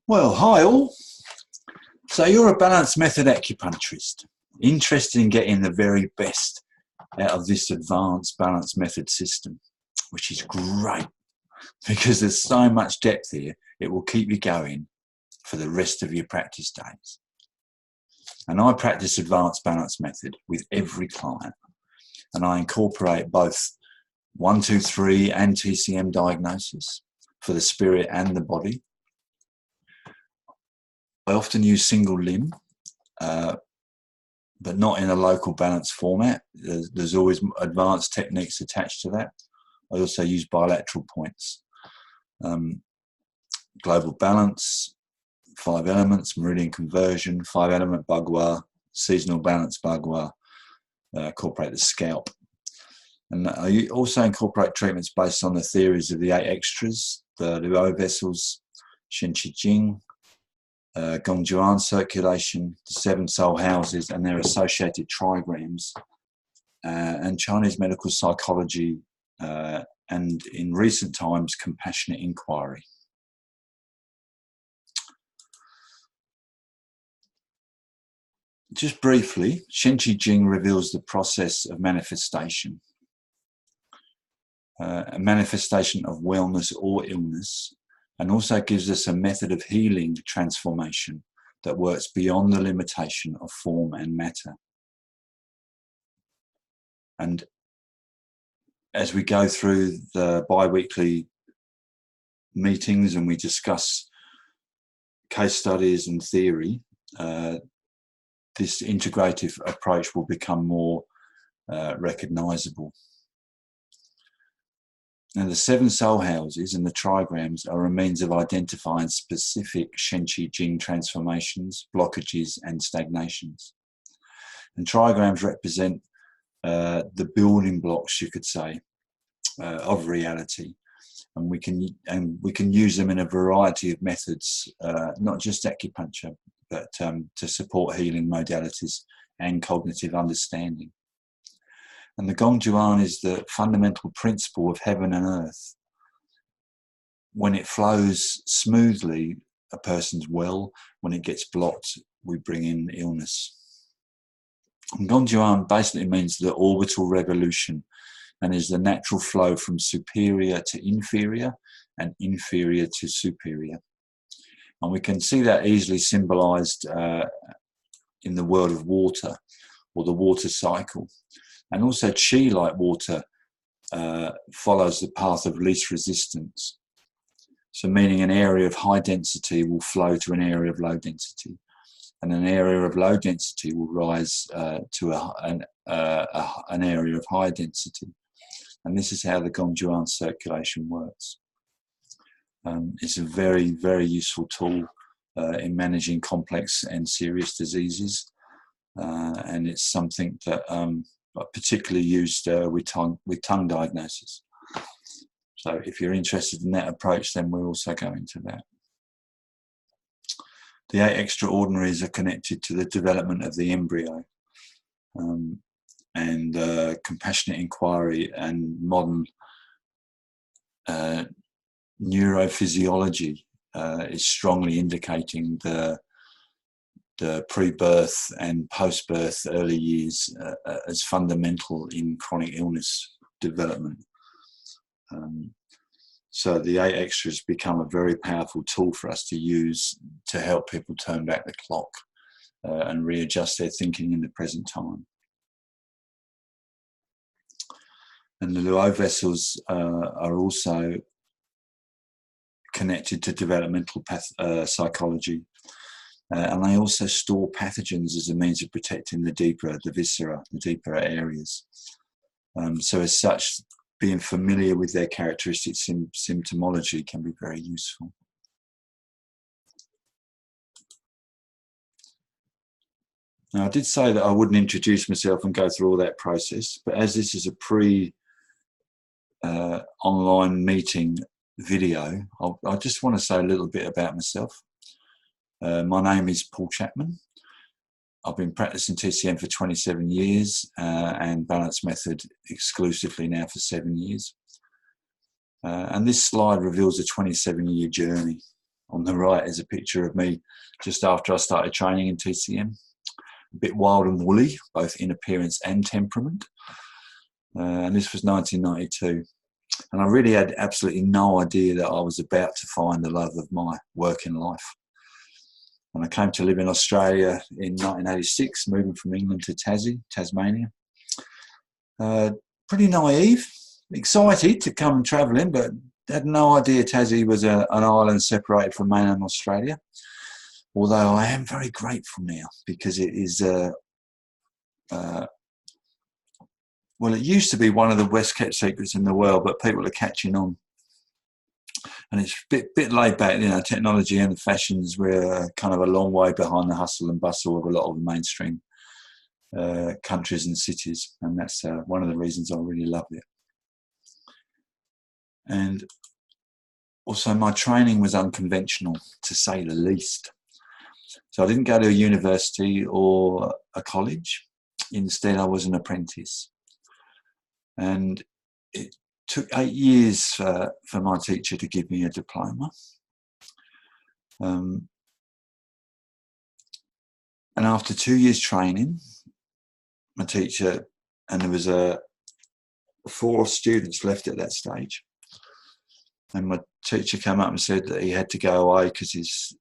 Well, hi all. So you're a balanced method acupuncturist, interested in getting the very best out of this advanced balance method system, which is great because there's so much depth here, it will keep you going for the rest of your practice days. And I practice advanced balance method with every client, and I incorporate both 1, 2, 3 and TCM diagnosis for the spirit and the body. I often use single limb, but not in a local balance format. There's always advanced techniques attached to that. I also use bilateral points. Global balance, 5 elements, meridian conversion, 5 element Bagua, seasonal balance Bagua, incorporate the scalp. And I also incorporate treatments based on the theories of the 8 extras, the Luo vessels, I Ching, Gong Zhuan circulation, the 7 soul houses and their associated trigrams, and Chinese medical psychology, and in recent times, compassionate inquiry. Just briefly, I Ching reveals the process of manifestation, a manifestation of wellness or illness, and also gives us a method of healing transformation that works beyond the limitation of form and matter. And as we go through the bi-weekly meetings and we discuss case studies and theory, this integrative approach will become more recognizable. Now, the 7 soul houses and the trigrams are a means of identifying specific I Ching transformations, blockages, and stagnations. And trigrams represent the building blocks, you could say, of reality. And we can use them in a variety of methods, not just acupuncture, but to support healing modalities and cognitive understanding. And the Gong Zhuan is the fundamental principle of heaven and earth. When it flows smoothly, a person's well. When it gets blocked, we bring in illness. And Gong Zhuan basically means the orbital revolution and is the natural flow from superior to inferior and inferior to superior. And we can see that easily symbolized in the world of water or the water cycle. And also qi, like water, follows the path of least resistance. So meaning an area of high density will flow to an area of low density. And an area of low density will rise to an area of high density. And this is how the Gong Zhuan circulation works. It's a very, very useful tool in managing complex and serious diseases. And it's something that particularly used with tongue diagnosis. So if you're interested in that approach, then we'll also go into that. The 8 extraordinaries are connected to the development of the embryo, and compassionate inquiry and modern neurophysiology is strongly indicating the pre-birth and post-birth early years as fundamental in chronic illness development. So the 8 extras become a very powerful tool for us to use to help people turn back the clock and readjust their thinking in the present time. And the Luo vessels are also connected to developmental psychology. And they also store pathogens as a means of protecting the viscera, the deeper areas. So as such, being familiar with their characteristics in symptomology can be very useful. Now, I did say that I wouldn't introduce myself and go through all that process, but as this is a online meeting video, I just want to say a little bit about myself. My name is Paul Chapman. I've been practicing TCM for 27 years and balance method exclusively now for 7 years. And this slide reveals a 27-year journey On the right is a picture of me just after I started training in TCM. A bit wild and woolly, both in appearance and temperament. And this was 1992. And I really had absolutely no idea that I was about to find the love of my working life. And I came to live in Australia in 1986, moving from England to Tasmania. Pretty naive, excited to come travelling, but had no idea Tassie was an island separated from mainland Australia. Although I am very grateful now, because it is, well, it used to be one of the best kept secrets in the world, but people are catching on. And it's a bit laid back, you know, technology and the fashions were kind of a long way behind the hustle and bustle of a lot of the mainstream countries and cities. And that's one of the reasons I really love it. And also my training was unconventional, to say the least. So I didn't go to a university or a college. Instead, I was an apprentice. And it took 8 years for my teacher to give me a diploma. And after 2 years training, my teacher, and there was 4 students left at that stage, and my teacher came up and said that he had to go away because his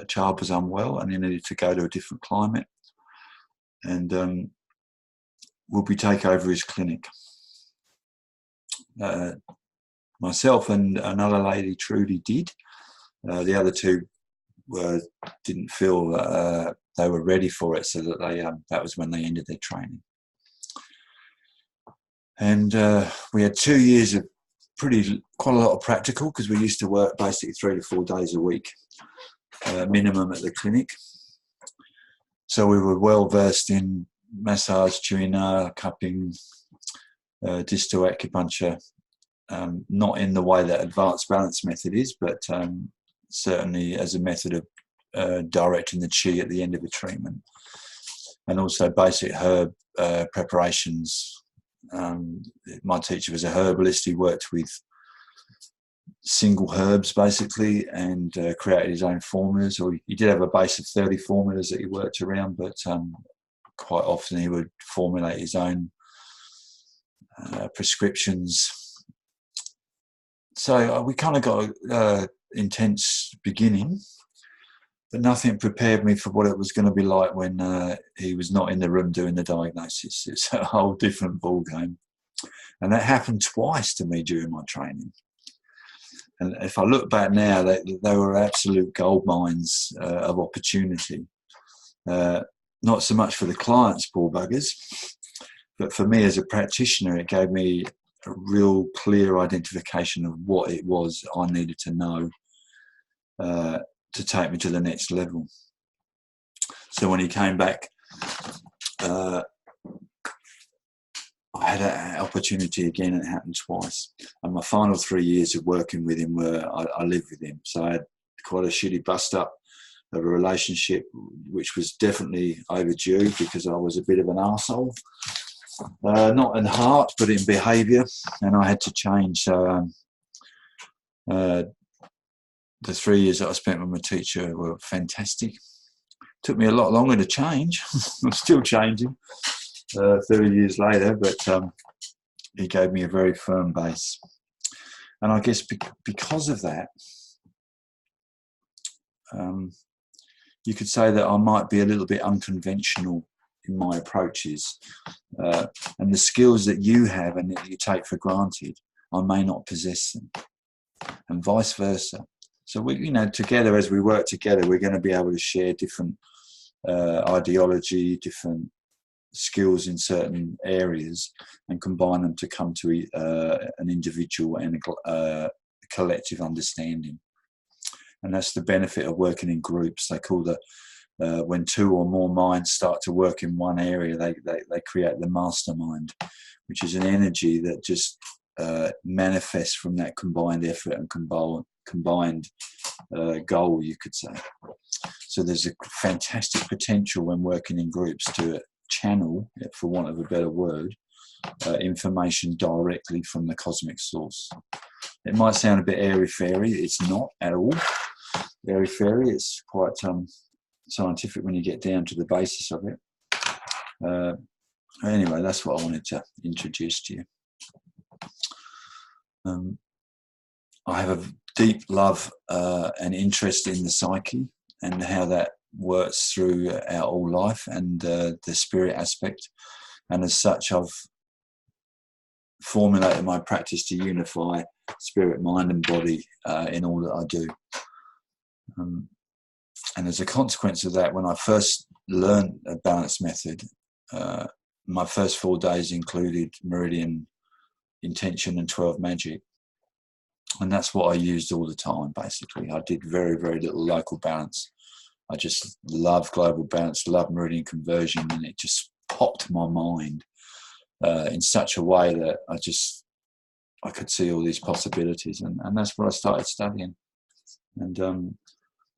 child was unwell and he needed to go to a different climate, and would we take over his clinic? Myself and another lady, Trudy, did. The other 2 didn't feel that they were ready for it, so that that was when they ended their training. And we had 2 years of quite a lot of practical, because we used to work basically 3 to 4 days a week, minimum at the clinic. So we were well versed in massage, tuina, cupping, distal acupuncture, not in the way that Advanced Balance Method is, but certainly as a method of directing the chi at the end of a treatment, and also basic herb preparations. My teacher was a herbalist. He worked with single herbs basically, and created his own formulas, or he did have a base of 30 formulas that he worked around, but quite often he would formulate his own prescriptions. So we kind of got an intense beginning, but nothing prepared me for what it was going to be like when he was not in the room doing the diagnosis. It's a whole different ballgame. And that happened twice to me during my training. And if I look back now, they were absolute gold mines of opportunity. Not so much for the clients, poor buggers, but for me as a practitioner, it gave me a real clear identification of what it was I needed to know to take me to the next level. So when he came back, I had an opportunity again, and it happened twice. And my final 3 years of working with him I lived with him. So I had quite a shitty bust up of a relationship, which was definitely overdue, because I was a bit of an arsehole. Not in heart, but in behaviour, and I had to change. So the 3 years that I spent with my teacher were fantastic. Took me a lot longer to change. I'm still changing 30 years later, but he gave me a very firm base. And I guess because of that, you could say that I might be a little bit unconventional in my approaches, and the skills that you have and that you take for granted, I may not possess them, and vice versa. So we, together, as we work together, we're going to be able to share different ideology, different skills in certain areas, and combine them to come to an individual and a collective understanding. And that's the benefit of working in groups. They call when 2 or more minds start to work in one area, they create the mastermind, which is an energy that just manifests from that combined effort and combined goal, you could say. So there's a fantastic potential when working in groups to channel, for want of a better word, information directly from the cosmic source. It might sound a bit airy-fairy. It's not at all. airy-fairy. It's quite scientific when you get down to the basis of it. Anyway, that's what I wanted to introduce to you. I have a deep love and interest in the psyche and how that works through our whole life and the spirit aspect. And as such, I've formulated my practice to unify spirit, mind and body in all that I do. And as a consequence of that, when I first learned a balance method, my first 4 days included meridian intention and 12 magic. And that's what I used all the time, basically. I did very, very little local balance. I just love global balance, love meridian conversion, and it just popped my mind in such a way that I could see all these possibilities. And that's what I started studying. And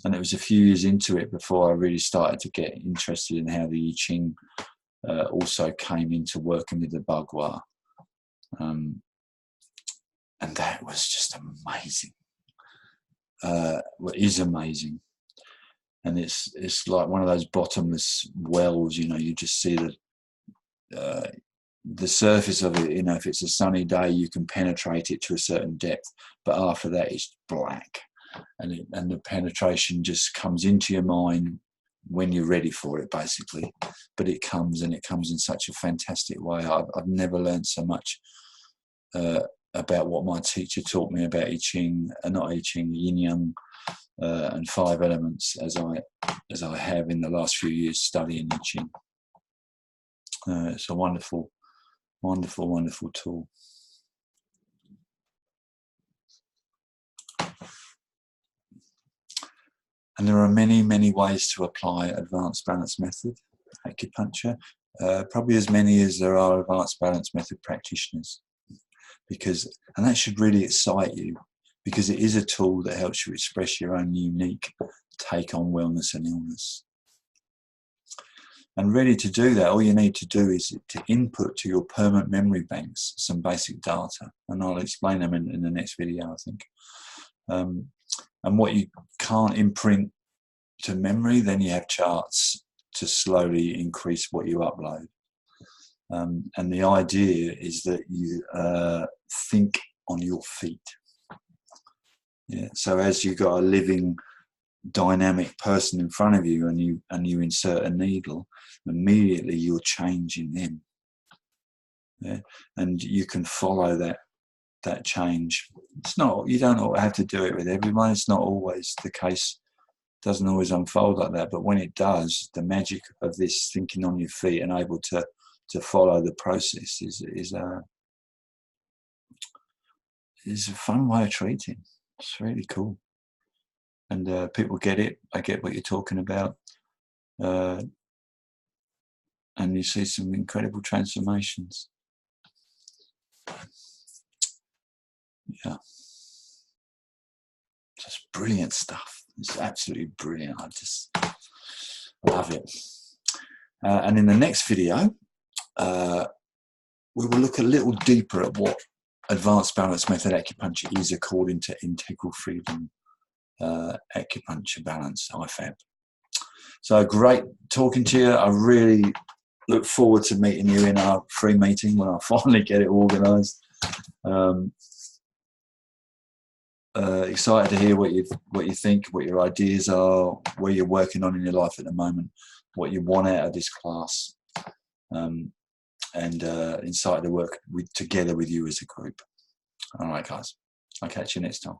it was a few years into it before I really started to get interested in how the I Ching also came into working with the Bagua. And that was just amazing. It is amazing. And it's like one of those bottomless wells, you know, you just see the surface of it. You know, if it's a sunny day, you can penetrate it to a certain depth, but after that it's black. And the penetration just comes into your mind when you're ready for it, basically. But it comes, and it comes in such a fantastic way. I've never learned so much about what my teacher taught me about I Ching, not I Ching, Yin Yang, and 5 elements as I have in the last few years studying I Ching. It's a wonderful, wonderful, wonderful tool. And there are many, many ways to apply Advanced Balance Method Acupuncture, probably as many as there are Advanced Balance Method practitioners. And that should really excite you, because it is a tool that helps you express your own unique take on wellness and illness. And really, to do that, all you need to do is to input to your permanent memory banks some basic data, and I'll explain them in the next video, I think. And what you can't imprint to memory, then you have charts to slowly increase what you upload. And the idea is that you think on your feet. Yeah. So as you've got a living, dynamic person in front of you, and you insert a needle, immediately you're changing them. Yeah. And you can follow that change. You don't have to do it with everyone. It's not always the case. It doesn't always unfold like that. But when it does, the magic of this thinking on your feet and able to follow the process is a fun way of treating. It's really cool. And people get it. I get what you're talking about. And you see some incredible transformations. Yeah. Just brilliant stuff. It's absolutely brilliant. I just love it. And in the next video, we will look a little deeper at what Advanced Balance Method Acupuncture is according to Integral Freedom Acupuncture Balance, IFAB. So great talking to you. I really look forward to meeting you in our free meeting when I finally get it organised. Excited to hear what you think, what your ideas are, where you're working on in your life at the moment, what you want out of this class, and excited to work together with you as a group. All right, guys. I'll catch you next time.